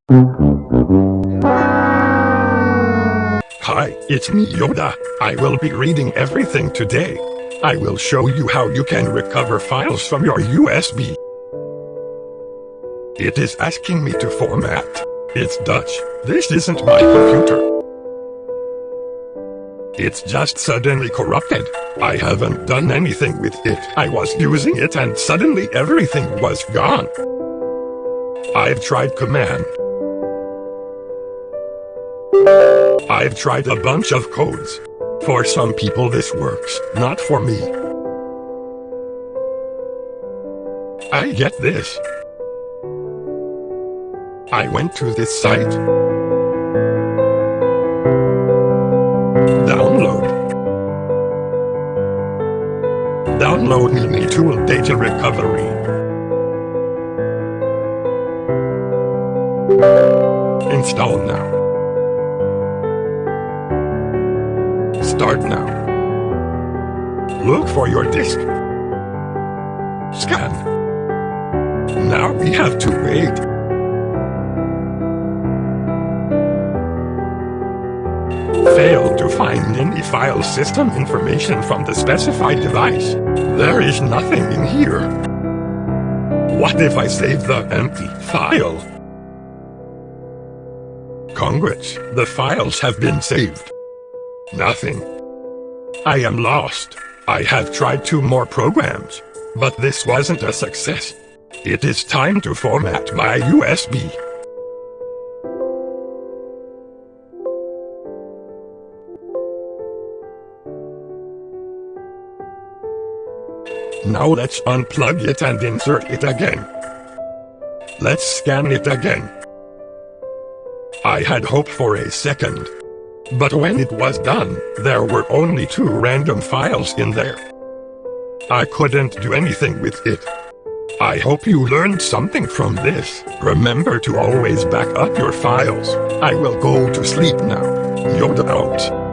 Hi, it's me Yoda. I will be reading everything today. I will show you how you can recover files from your USB. It is asking me to format. It's Dutch. This isn't my computer. It's just suddenly corrupted. I haven't done anything with it. I was using it and suddenly everything was gone. I've tried command. I've tried a bunch of codes. For some people this works, not for me. I get this. I went to this site. Download Mini Tool Data Recovery. Install now. Start now. Look for your disk. Scan. Now we have to wait. Failed to find any file system information from the specified device. There is nothing in here. What if I save the empty file? Congrats, the files have been saved. Nothing. I am lost. I have tried 2 more programs, but this wasn't a success. It is time to format my USB. Now let's unplug it and insert it again. Let's scan it again. I had hoped for a second. But when it was done, there were only 2 random files in there. I couldn't do anything with it. I hope you learned something from this. Remember to always back up your files. I will go to sleep now. Yoda out.